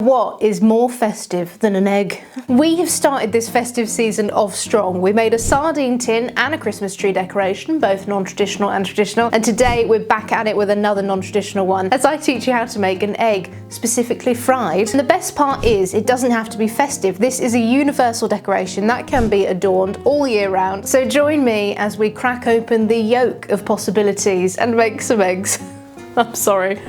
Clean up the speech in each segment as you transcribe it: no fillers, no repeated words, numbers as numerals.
What is more festive than an egg? We have started this festive season off strong. We made a sardine tin and a Christmas tree decoration, both non-traditional and traditional, and today we're back at it with another non-traditional one as I teach you how to make an egg, specifically fried. And the best part is it doesn't have to be festive. This is a universal decoration that can be adorned all year round. So join me as we crack open the yolk of possibilities and make some eggs. I'm sorry.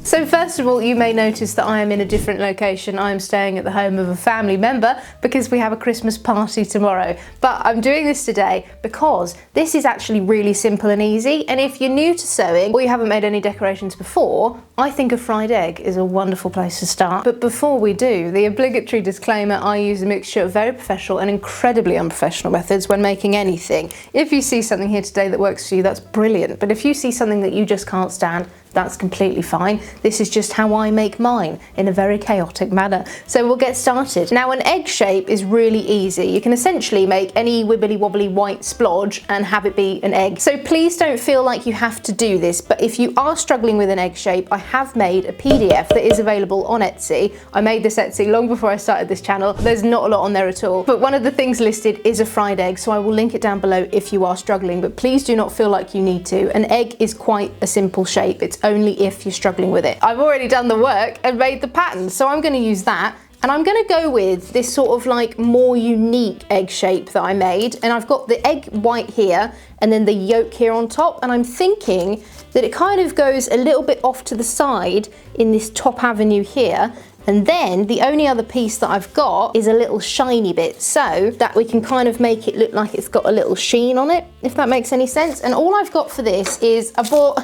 So first of all, you may notice that I am in a different location. I am staying at the home of a family member because we have a Christmas party tomorrow. But I'm doing this today because this is actually really simple and easy. And if you're new to sewing or you haven't made any decorations before, I think a fried egg is a wonderful place to start. But before we do, the obligatory disclaimer, I use a mixture of very professional and incredibly unprofessional methods when making anything. If you see something here today that works for you, that's brilliant. But if you see something that you just can't stand, that's completely fine. This is just how I make mine in a very chaotic manner. So we'll get started. Now, an egg shape is really easy. You can essentially make any wibbly wobbly white splodge and have it be an egg. So please don't feel like you have to do this, but if you are struggling with an egg shape, I have made a PDF that is available on Etsy. I made this Etsy long before I started this channel. There's not a lot on there at all, but one of the things listed is a fried egg, so I will link it down below if you are struggling, but please do not feel like you need to. An egg is quite a simple shape. It's only if you're struggling with it. I've already done the work and made the pattern, so I'm going to use that. And I'm going to go with this sort of like more unique egg shape that I made. And I've got the egg white here and then the yolk here on top. And I'm thinking that it kind of goes a little bit off to the side in this top avenue here. And then the only other piece that I've got is a little shiny bit so that we can kind of make it look like it's got a little sheen on it, if that makes any sense. And all I've got for this is I bought,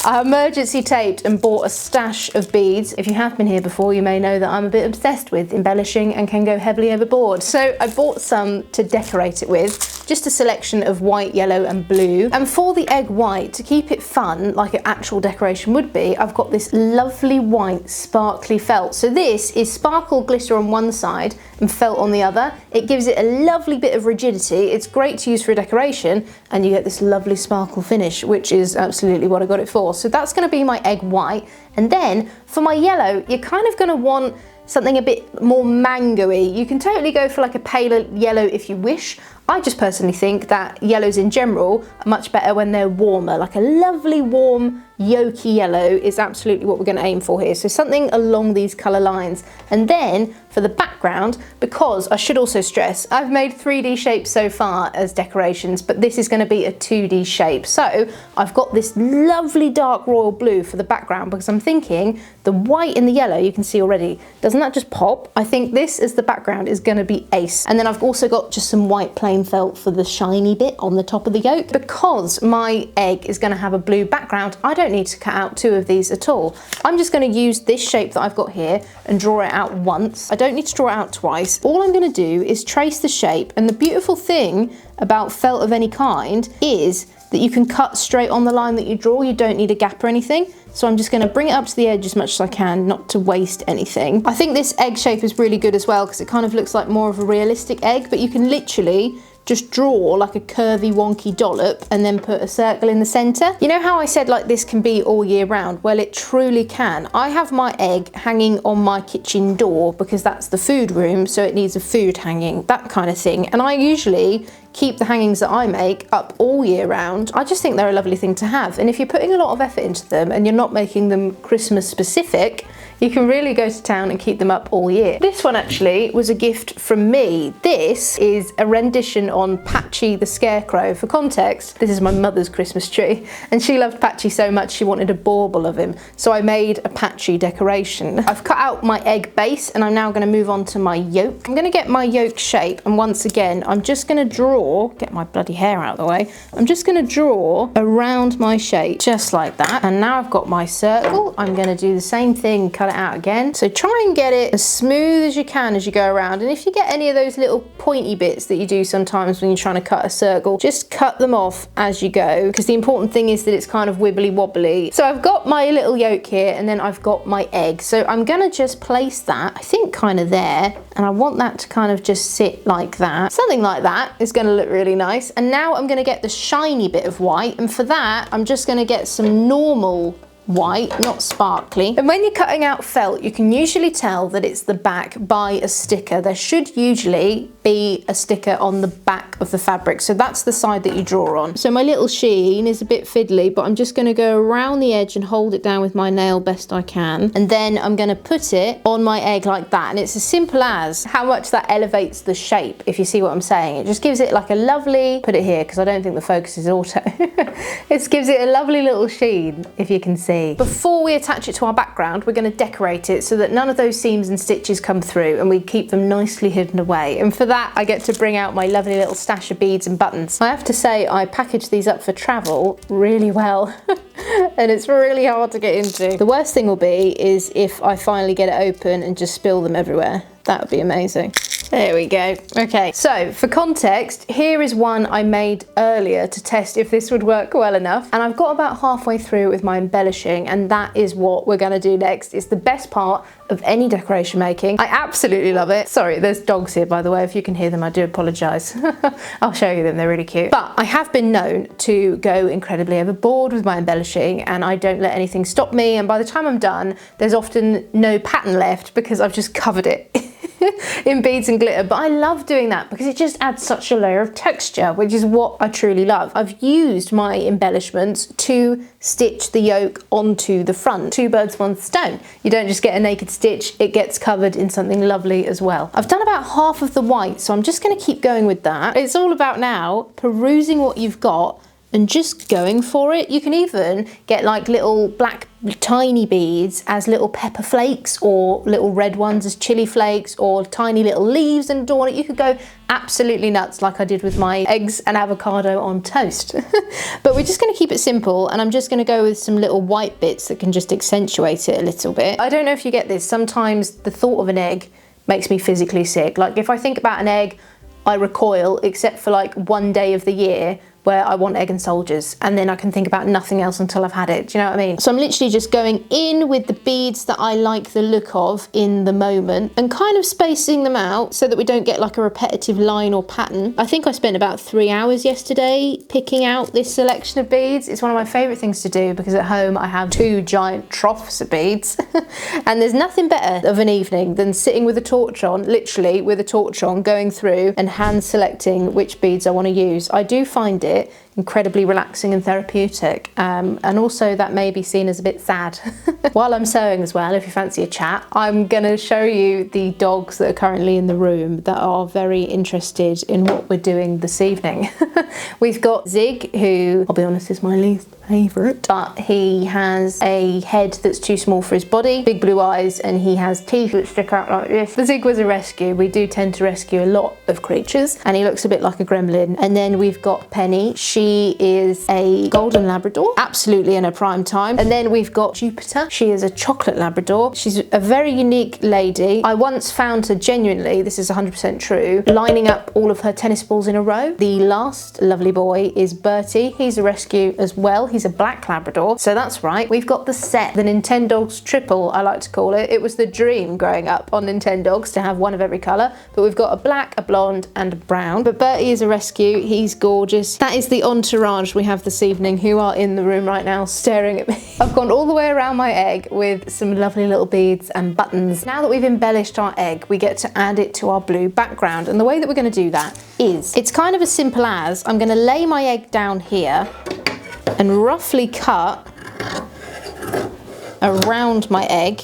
I emergency taped and bought a stash of beads. If you have been here before, you may know that I'm a bit obsessed with embellishing and can go heavily overboard. So I bought some to decorate it with, just a selection of white, yellow and blue. And for the egg white, to keep it fun, like an actual decoration would be, I've got this lovely white sparkly felt. So this is sparkle glitter on one side and felt on the other. It gives it a lovely bit of rigidity. It's great to use for a decoration and you get this lovely sparkle finish, which is absolutely what I got it for. So that's going to be my egg white. And then for my yellow, you're kind of going to want something a bit more mango-y. You can totally go for like a paler yellow if you wish. I just personally think that yellows in general are much better when they're warmer. Like a lovely warm yolky yellow is absolutely what we're going to aim for here. So something along these colour lines. And then for the background, because I should also stress, I've made 3D shapes so far as decorations, but this is going to be a 2D shape. So I've got this lovely dark royal blue for the background because I'm thinking the white and the yellow, you can see already, doesn't that just pop? I think this as the background is going to be ace. And then I've also got just some white plain felt for the shiny bit on the top of the yolk. Because my egg is going to have a blue background, I don't need to cut out two of these at all. I'm just going to use this shape that I've got here and draw it out once. I don't need to draw it out twice. All I'm going to do is trace the shape, and the beautiful thing about felt of any kind is that you can cut straight on the line that you draw. You don't need a gap or anything. So I'm just going to bring it up to the edge as much as I can, not to waste anything. I think this egg shape is really good as well because it kind of looks like more of a realistic egg, but you can literally just draw like a curvy wonky dollop and then put a circle in the center. You know how I said like this can be all year round? Well, it truly can. I have my egg hanging on my kitchen door because that's the food room, so it needs a food hanging, that kind of thing. And I usually keep the hangings that I make up all year round. I just think they're a lovely thing to have. And if you're putting a lot of effort into them and you're not making them Christmas specific, you can really go to town and keep them up all year. This one actually was a gift from me. This is a rendition on Patchy the Scarecrow. For context, this is my mother's Christmas tree and she loved Patchy so much she wanted a bauble of him. So I made a Patchy decoration. I've cut out my egg base and I'm now going to move on to my yolk. I'm going to get my yolk shape, and once again I'm just going to draw, get my bloody hair out of the way, I'm just going to draw around my shape just like that. And now I've got my circle. I'm going to do the same thing, cut it out again. So try and get it as smooth as you can as you go around. And if you get any of those little pointy bits that you do sometimes when you're trying to cut a circle, just cut them off as you go, because the important thing is that it's kind of wibbly wobbly. So I've got my little yolk here, and then I've got my egg. So I'm gonna just place that, I think kind of there, and I want that to kind of just sit like that. Something like that is gonna look really nice. And now I'm gonna get the shiny bit of white, and for that I'm just gonna get some normal white, not sparkly. And when you're cutting out felt, you can usually tell that it's the back by a sticker. There should usually be a sticker on the back of the fabric, so that's the side that you draw on. So my little sheen is a bit fiddly, but I'm just going to go around the edge and hold it down with my nail best I can, and then I'm going to put it on my egg like that. And it's as simple as how much that elevates the shape, if you see what I'm saying. It just gives it like a lovely, put it here because I don't think the focus is auto. It gives it a lovely little sheen, if you can see. Before we attach it to our background, we're going to decorate it so that none of those seams and stitches come through, and we keep them nicely hidden away. And for that, I get to bring out my lovely little stash of beads and buttons. I have to say, I packaged these up for travel really well. And it's really hard to get into. The worst thing will be is if I finally get it open and just spill them everywhere. That would be amazing. There we go. Okay, so for context, here is one I made earlier to test if this would work well enough. And I've got about halfway through with my embellishing, and that is what we're gonna do next. It's the best part of any decoration making. I absolutely love it. Sorry, there's dogs here, by the way. If you can hear them, I do apologise. I'll show you them, they're really cute. But I have been known to go incredibly overboard with my embellishing, and I don't let anything stop me. And by the time I'm done, there's often no pattern left because I've just covered it in beads and glitter. But I love doing that because it just adds such a layer of texture, which is what I truly love. I've used my embellishments to stitch the yoke onto the front. Two birds, one stone. You don't just get a naked stitch, it gets covered in something lovely as well. I've done about half of the white, so I'm just going to keep going with that. It's all about now perusing what you've got and just going for it. You can even get like little black tiny beads as little pepper flakes, or little red ones as chili flakes, or tiny little leaves and adorn it. You could go absolutely nuts like I did with my eggs and avocado on toast. But we're just going to keep it simple, and I'm just going to go with some little white bits that can just accentuate it a little bit. I don't know if you get this, sometimes the thought of an egg makes me physically sick. Like if I think about an egg, I recoil, except for like one day of the year where I want egg and soldiers, and then I can think about nothing else until I've had it. Do you know what I mean? So I'm literally just going in with the beads that I like the look of in the moment, and kind of spacing them out so that we don't get like a repetitive line or pattern. I think I spent about 3 hours yesterday picking out this selection of beads. It's one of my favourite things to do because at home I have 2 giant troughs of beads. And there's nothing better of an evening than sitting with a torch on, literally with a torch on, going through and hand selecting which beads I want to use. I do find it incredibly relaxing and therapeutic, and also that may be seen as a bit sad. While I'm sewing as well, if you fancy a chat, I'm gonna show you the dogs that are currently in the room that are very interested in what we're doing this evening. We've got Zig, who I'll be honest is my least favourite, but he has a head that's too small for his body, big blue eyes, and he has teeth that stick out like this. The Zig was a rescue. We do tend to rescue a lot of creatures, and he looks a bit like a gremlin. And then we've got Penny. She is a golden Labrador, absolutely in her prime time. And then we've got Jupiter. She is a chocolate Labrador. She's a very unique lady. I once found her, genuinely, this is 100% true, lining up all of her tennis balls in a row. The last lovely boy is Bertie. He's a rescue as well. He's a black Labrador, so that's right. We've got the set, the Nintendogs triple, I like to call it. It was the dream growing up on Nintendogs to have one of every colour, but we've got a black, a blonde and a brown. But Bertie is a rescue. He's gorgeous. That is the entourage we have this evening, who are in the room right now staring at me. I've gone all the way around my egg with some lovely little beads and buttons. Now that we've embellished our egg, we get to add it to our blue background, and the way that we're going to do that is, it's kind of as simple as, I'm going to lay my egg down here and roughly cut around my egg,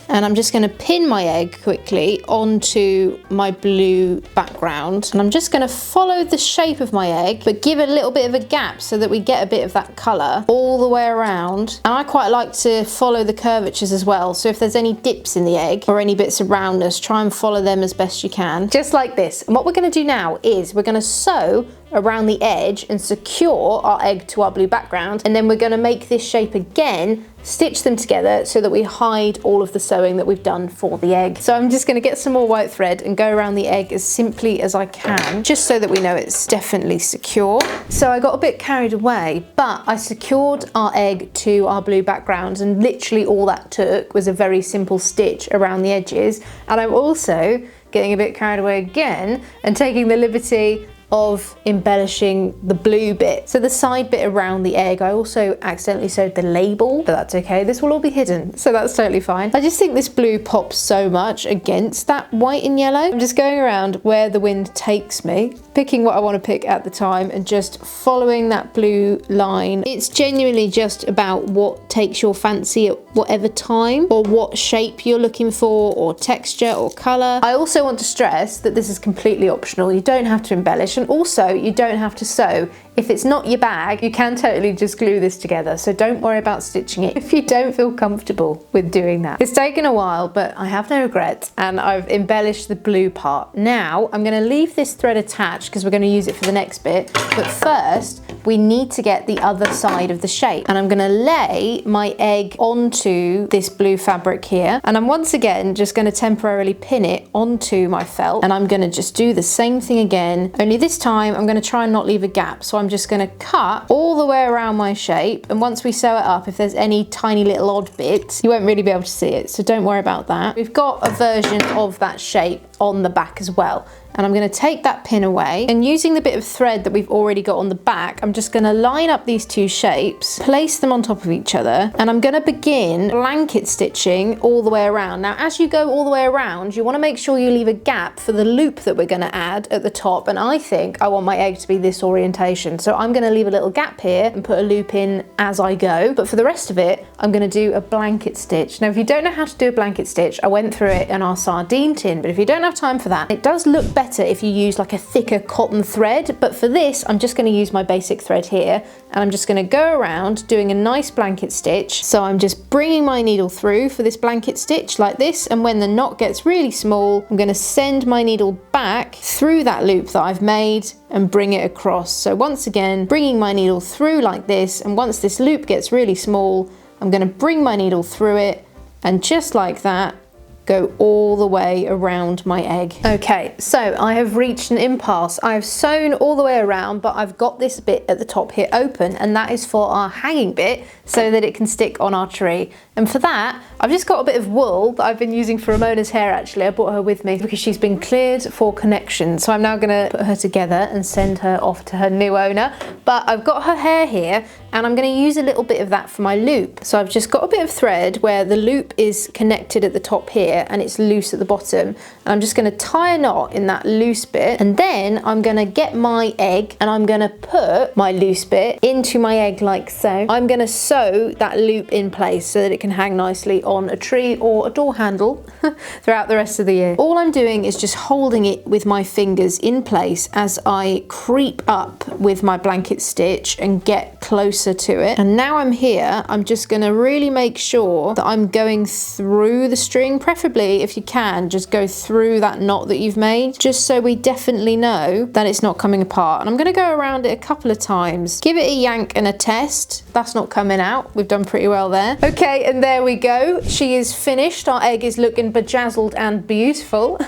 and I'm just going to pin my egg quickly onto my blue background, and I'm just going to follow the shape of my egg but give it a little bit of a gap so that we get a bit of that colour all the way around. And I quite like to follow the curvatures as well, so if there's any dips in the egg or any bits of roundness, try and follow them as best you can, just like this. And what we're going to do now is we're going to sew around the edge and secure our egg to our blue background, and then we're going to make this shape again, stitch them together so that we hide all of the sewing that we've done for the egg. So I'm just going to get some more white thread and go around the egg as simply as I can, just so that we know it's definitely secure. So I got a bit carried away, but I secured our egg to our blue background, and literally all that took was a very simple stitch around the edges. And I'm also getting a bit carried away again and taking the liberty of embellishing the blue bit. So the side bit around the egg, I also accidentally sewed the label, but that's okay. This will all be hidden, so that's totally fine. I just think this blue pops so much against that white and yellow. I'm just going around where the wind takes me, picking what I want to pick at the time and just following that blue line. It's genuinely just about what takes your fancy at whatever time, or what shape you're looking for, or texture or color. I also want to stress that this is completely optional. You don't have to embellish, and also you don't have to sew. If it's not your bag, you can totally just glue this together, so don't worry about stitching it if you don't feel comfortable with doing that. It's taken a while, but I have no regrets, and I've embellished the blue part. Now I'm going to leave this thread attached because we're going to use it for the next bit, but first we need to get the other side of the shape, and I'm going to lay my egg onto this blue fabric here, and I'm once again just going to temporarily pin it onto my felt, and I'm going to just do the same thing again, only this time I'm going to try and not leave a gap. So I'm just going to cut all the way around my shape, and once we sew it up, if there's any tiny little odd bits, you won't really be able to see it, so don't worry about that. We've got a version of that shape on the back as well, and I'm going to take that pin away, and using the bit of thread that we've already got on the back, I'm just going to line up these two shapes, place them on top of each other, and I'm going to begin blanket stitching all the way around. Now as you go all the way around, you want to make sure you leave a gap for the loop that we're going to add at the top, and I think I want my egg to be this orientation, so I'm going to leave a little gap here and put a loop in as I go, but for the rest of it I'm going to do a blanket stitch. Now if you don't know how to do a blanket stitch, I went through it in our sardine tin, but if you don't have time for that, it does look better if you use like a thicker cotton thread, but for this I'm just going to use my basic thread here, and I'm just going to go around doing a nice blanket stitch. So I'm just bringing my needle through for this blanket stitch like this, and when the knot gets really small, I'm going to send my needle back through that loop that I've made and bring it across. So once again, bringing my needle through like this, and once this loop gets really small, I'm going to bring my needle through it, and just like that, go all the way around my egg. Okay, so I have reached an impasse. I've sewn all the way around, but I've got this bit at the top here open, and that is for our hanging bit so that it can stick on our tree. And for that, I've just got a bit of wool that I've been using for Ramona's hair actually. I brought her with me because she's been cleared for connection. So I'm now gonna put her together and send her off to her new owner. But I've got her hair here, and I'm gonna use a little bit of that for my loop. So I've just got a bit of thread where the loop is connected at the top here and it's loose at the bottom. And I'm just gonna tie a knot in that loose bit, and then I'm gonna get my egg and I'm gonna put my loose bit into my egg like so. I'm gonna sew that loop in place so that it can hang nicely on a tree or a door handle throughout the rest of the year. All I'm doing is just holding it with my fingers in place as I creep up with my blanket stitch and get closer to it. And now I'm here, I'm just gonna really make sure that I'm going through the string, preferably if you can, just go through that knot that you've made, just so we definitely know that it's not coming apart. And I'm gonna go around it a couple of times, give it a yank and a test. That's not coming out, we've done pretty well there. Okay, and there we go, she is finished. Our egg is looking bejazzled and beautiful.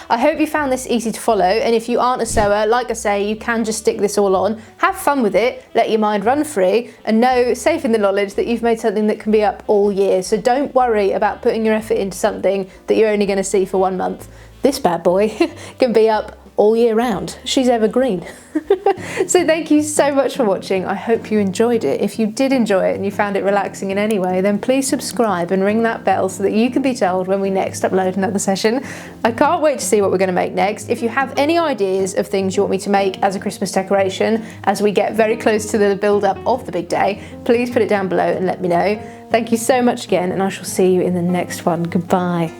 I hope you found this easy to follow, and if you aren't a sewer, like I say, you can just stick this all on, have fun with it, let your mind run free, and know, safe in the knowledge that you've made something that can be up all year. So don't worry about putting your effort into something that you're only going to see for 1 month. This bad boy can be up all year round. She's evergreen. So thank you so much for watching. I hope you enjoyed it. If you did enjoy it and you found it relaxing in any way, then please subscribe and ring that bell so that you can be told when we next upload another session. I can't wait to see what we're going to make next. If you have any ideas of things you want me to make as a Christmas decoration as we get very close to the build-up of the big day, please put it down below and let me know. Thank you so much again, and I shall see you in the next one. Goodbye.